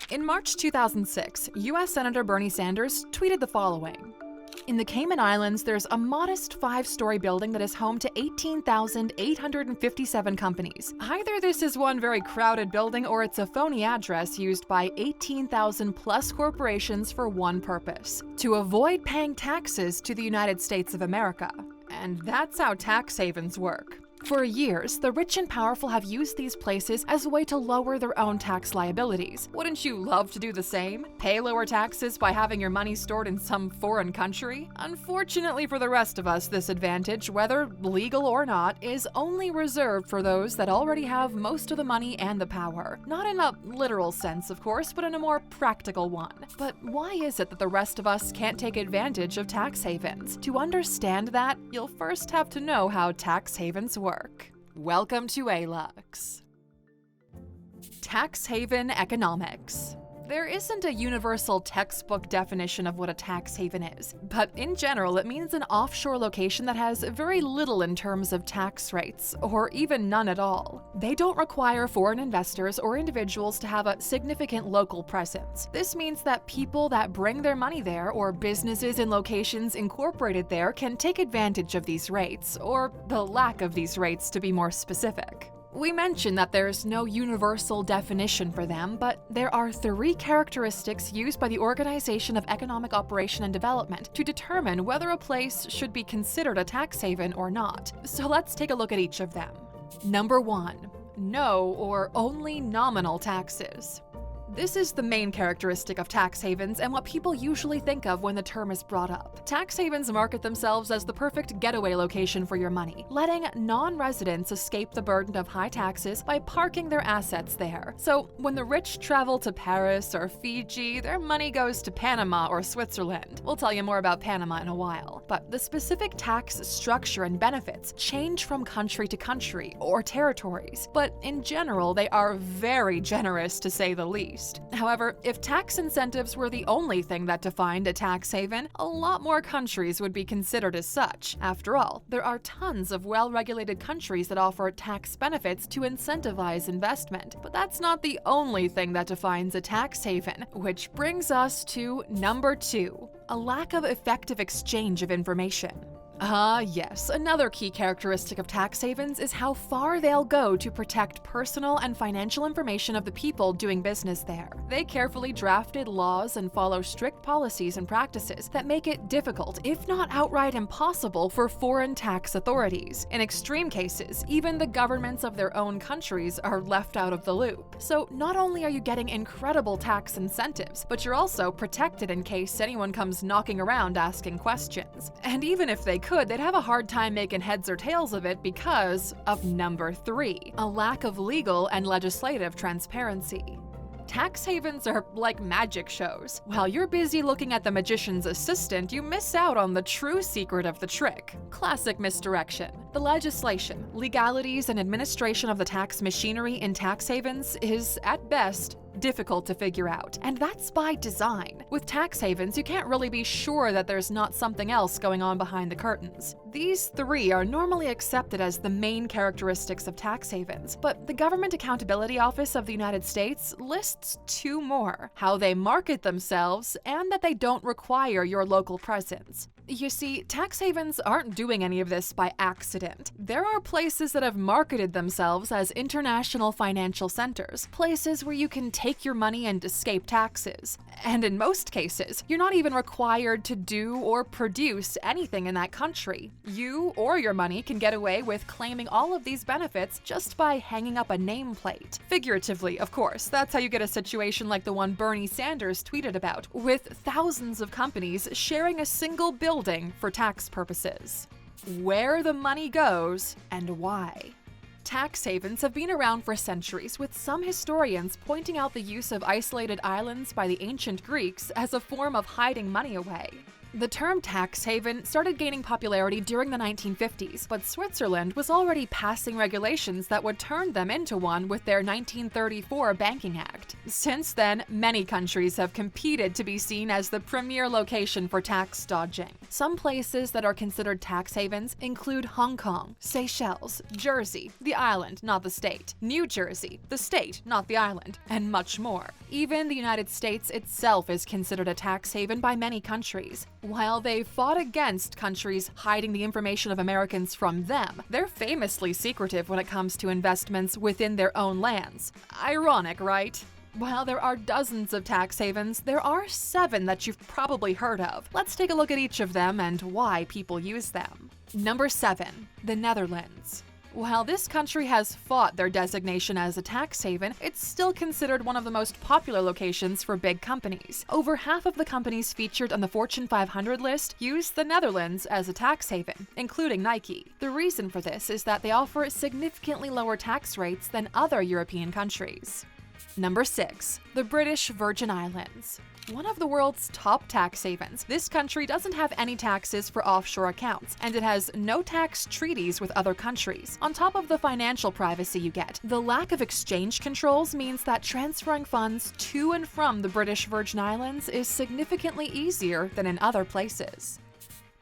In March 2006, U.S. Senator Bernie Sanders tweeted the following. In the Cayman Islands, there's a modest 5-story building that is home to 18,857 companies. Either this is one very crowded building or it's a phony address used by 18,000 plus corporations for one purpose: to avoid paying taxes to the United States of America. And that's how tax havens work. For years, the rich and powerful have used these places as a way to lower their own tax liabilities. Wouldn't you love to do the same? Pay lower taxes by having your money stored in some foreign country? Unfortunately for the rest of us, this advantage, whether legal or not, is only reserved for those that already have most of the money and the power. Not in a literal sense, of course, but in a more practical one. But why is it that the rest of us can't take advantage of tax havens? To understand that, you'll first have to know how tax havens work. Welcome to Alux. Tax haven economics. There isn't a universal textbook definition of what a tax haven is, but in general it means an offshore location that has very little in terms of tax rates, or even none at all. They don't require foreign investors or individuals to have a significant local presence. This means that people that bring their money there, or businesses in locations incorporated there, can take advantage of these rates, or the lack of these rates to be more specific. We mentioned that there's no universal definition for them, but there are 3 characteristics used by the Organization of Economic Operation and Development to determine whether a place should be considered a tax haven or not. So let's take a look at each of them. Number 1. No or only nominal taxes. This is the main characteristic of tax havens and what people usually think of when the term is brought up. Tax havens market themselves as the perfect getaway location for your money, letting non-residents escape the burden of high taxes by parking their assets there. So when the rich travel to Paris or Fiji, their money goes to Panama or Switzerland. We'll tell you more about Panama in a while. But the specific tax structure and benefits change from country to country or territories. But in general, they are very generous, to say the least. However, if tax incentives were the only thing that defined a tax haven, a lot more countries would be considered as such. After all, there are tons of well-regulated countries that offer tax benefits to incentivize investment. But that's not the only thing that defines a tax haven, which brings us to number 2, a lack of effective exchange of information. Yes, another key characteristic of tax havens is how far they'll go to protect personal and financial information of the people doing business there. They carefully drafted laws and follow strict policies and practices that make it difficult, if not outright impossible, for foreign tax authorities. In extreme cases, even the governments of their own countries are left out of the loop. So not only are you getting incredible tax incentives, but you're also protected in case anyone comes knocking around asking questions. And even if they could, they'd have a hard time making heads or tails of it because of number 3, a lack of legal and legislative transparency. Tax havens are like magic shows. While you're busy looking at the magician's assistant, you miss out on the true secret of the trick. Classic misdirection. The legislation, legalities, and administration of the tax machinery in tax havens is, at best, difficult to figure out, and that's by design. With tax havens, you can't really be sure that there's not something else going on behind the curtains. These 3 are normally accepted as the main characteristics of tax havens, but the Government Accountability Office of the United States lists 2 more: how they market themselves and that they don't require your local presence. You see, tax havens aren't doing any of this by accident. There are places that have marketed themselves as international financial centers, places where you can take your money and escape taxes. And in most cases, you're not even required to do or produce anything in that country. You or your money can get away with claiming all of these benefits just by hanging up a nameplate. Figuratively, of course. That's how you get a situation like the one Bernie Sanders tweeted about, with thousands of companies sharing a single building for tax purposes. Where the money goes and why. Tax havens have been around for centuries, with some historians pointing out the use of isolated islands by the ancient Greeks as a form of hiding money away. The term tax haven started gaining popularity during the 1950s, but Switzerland was already passing regulations that would turn them into one with their 1934 Banking Act. Since then, many countries have competed to be seen as the premier location for tax dodging. Some places that are considered tax havens include Hong Kong, Seychelles, Jersey, the island, not the state, New Jersey, the state, not the island, and much more. Even the United States itself is considered a tax haven by many countries. While they fought against countries hiding the information of Americans from them, they're famously secretive when it comes to investments within their own lands. Ironic, right? While there are dozens of tax havens, there are 7 that you've probably heard of. Let's take a look at each of them and why people use them. Number 7. The Netherlands. While this country has fought their designation as a tax haven, it's still considered one of the most popular locations for big companies. Over half of the companies featured on the Fortune 500 list use the Netherlands as a tax haven, including Nike. The reason for this is that they offer significantly lower tax rates than other European countries. Number 6. The British Virgin Islands. One of the world's top tax havens, this country doesn't have any taxes for offshore accounts, and it has no tax treaties with other countries. On top of the financial privacy you get, the lack of exchange controls means that transferring funds to and from the British Virgin Islands is significantly easier than in other places.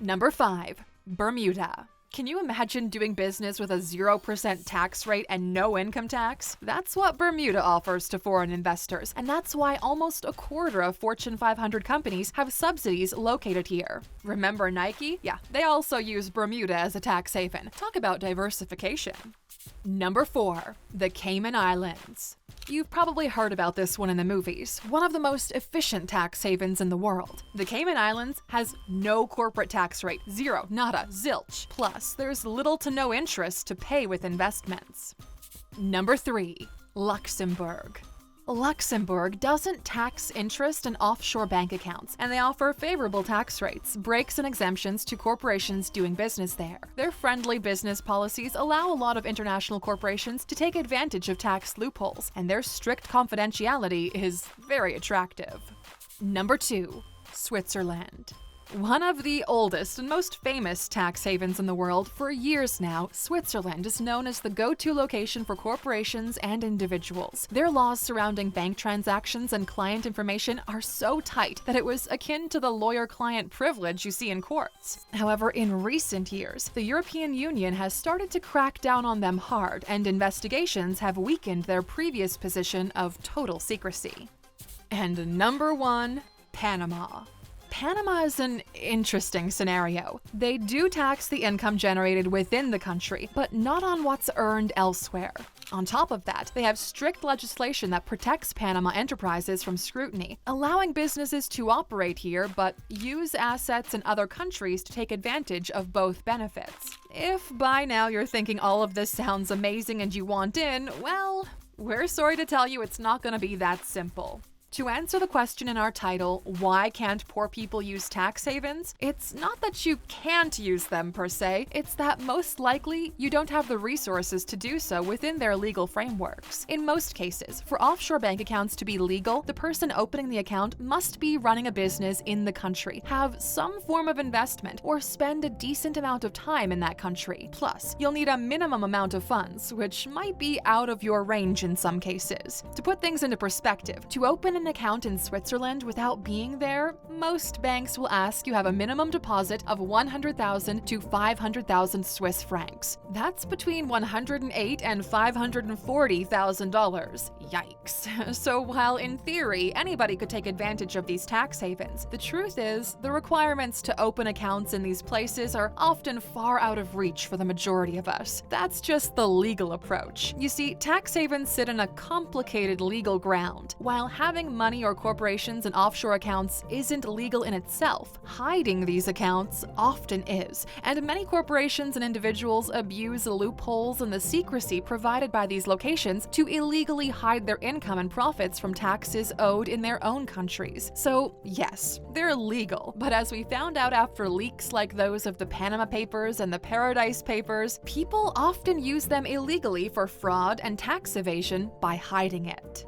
Number 5. Bermuda. Can you imagine doing business with a 0% tax rate and no income tax? That's what Bermuda offers to foreign investors, and that's why almost a quarter of Fortune 500 companies have subsidies located here. Remember Nike? Yeah, they also use Bermuda as a tax haven. Talk about diversification. Number 4. The Cayman Islands. You've probably heard about this one in the movies, one of the most efficient tax havens in the world. The Cayman Islands has no corporate tax rate, zero, nada, zilch. Plus, there's little to no interest to pay with investments. Number 3. Luxembourg. Luxembourg doesn't tax interest in offshore bank accounts, and they offer favorable tax rates, breaks, and exemptions to corporations doing business there. Their friendly business policies allow a lot of international corporations to take advantage of tax loopholes, and their strict confidentiality is very attractive. Number 2. Switzerland. One of the oldest and most famous tax havens in the world, for years now, Switzerland is known as the go-to location for corporations and individuals. Their laws surrounding bank transactions and client information are so tight that it was akin to the lawyer-client privilege you see in courts. However, in recent years, the European Union has started to crack down on them hard, and investigations have weakened their previous position of total secrecy. And number 1, Panama. Panama is an interesting scenario. They do tax the income generated within the country, but not on what's earned elsewhere. On top of that, they have strict legislation that protects Panama enterprises from scrutiny, allowing businesses to operate here but use assets in other countries to take advantage of both benefits. If by now you're thinking all of this sounds amazing and you want in, well, we're sorry to tell you it's not going to be that simple. To answer the question in our title, why can't poor people use tax havens? It's not that you can't use them per se, it's that most likely you don't have the resources to do so within their legal frameworks. In most cases, for offshore bank accounts to be legal, the person opening the account must be running a business in the country, have some form of investment, or spend a decent amount of time in that country. Plus, you'll need a minimum amount of funds, which might be out of your range in some cases. To put things into perspective, to open an account in Switzerland without being there, most banks will ask you have a minimum deposit of 100,000 to 500,000 Swiss francs. That's between $108,000 and $540,000. Yikes. So while in theory anybody could take advantage of these tax havens, the truth is the requirements to open accounts in these places are often far out of reach for the majority of us. That's just the legal approach. You see, tax havens sit in a complicated legal ground. While having money or corporations in offshore accounts isn't legal in itself, hiding these accounts often is, and many corporations and individuals abuse the loopholes and the secrecy provided by these locations to illegally hide their income and profits from taxes owed in their own countries. So yes, they're legal, but as we found out after leaks like those of the Panama Papers and the Paradise Papers, people often use them illegally for fraud and tax evasion by hiding it.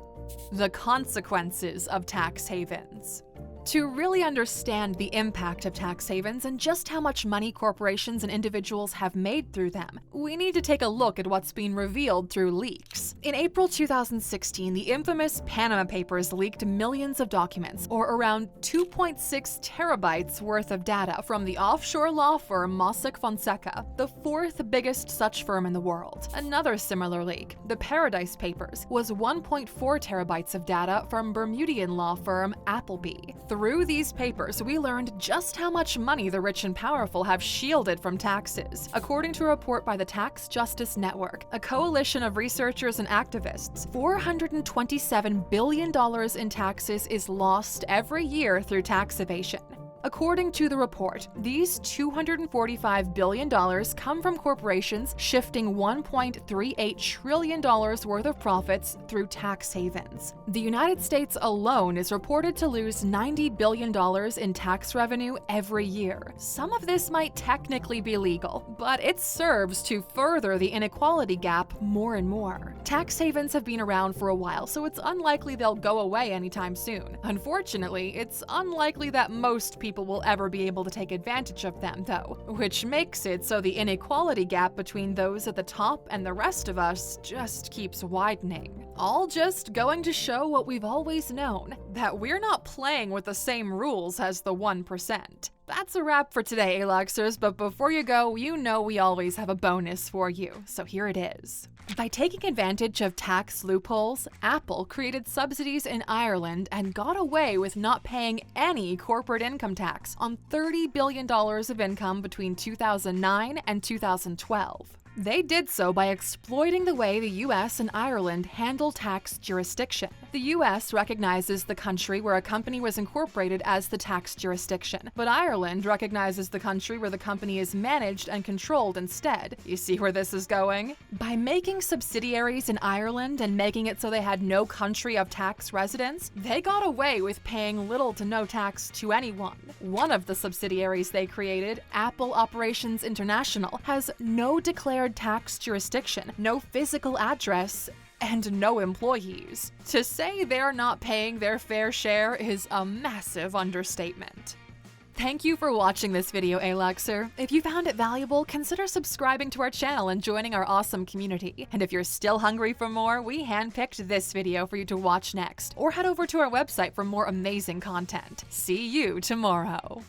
The consequences of tax havens. To really understand the impact of tax havens and just how much money corporations and individuals have made through them, we need to take a look at what's been revealed through leaks. In April 2016, the infamous Panama Papers leaked millions of documents, or around 2.6 terabytes worth of data from the offshore law firm Mossack Fonseca, the fourth biggest such firm in the world. Another similar leak, the Paradise Papers, was 1.4 terabytes of data from Bermudian law firm Appleby. Through these papers, we learned just how much money the rich and powerful have shielded from taxes. According to a report by the Tax Justice Network, a coalition of researchers and activists, $427 billion in taxes is lost every year through tax evasion. According to the report, these $245 billion come from corporations shifting $1.38 trillion worth of profits through tax havens. The United States alone is reported to lose $90 billion in tax revenue every year. Some of this might technically be legal, but it serves to further the inequality gap more and more. Tax havens have been around for a while, so it's unlikely they'll go away anytime soon. Unfortunately, it's unlikely that most people will ever be able to take advantage of them, though, which makes it so the inequality gap between those at the top and the rest of us just keeps widening. All just going to show what we've always known, that we're not playing with the same rules as the 1%. That's a wrap for today, Aluxers, but before you go, you know we always have a bonus for you, so here it is. By taking advantage of tax loopholes, Apple created subsidies in Ireland and got away with not paying any corporate income tax on $30 billion of income between 2009 and 2012. They did so by exploiting the way the US and Ireland handle tax jurisdiction. The US recognizes the country where a company was incorporated as the tax jurisdiction, but Ireland recognizes the country where the company is managed and controlled instead. You see where this is going? By making subsidiaries in Ireland and making it so they had no country of tax residence, they got away with paying little to no tax to anyone. One of the subsidiaries they created, Apple Operations International, has no declared tax jurisdiction, no physical address, and no employees. To say they're not paying their fair share is a massive understatement. Thank you for watching this video, Aluxer. If you found it valuable, consider subscribing to our channel and joining our awesome community. And if you're still hungry for more, we handpicked this video for you to watch next, or head over to our website for more amazing content. See you tomorrow.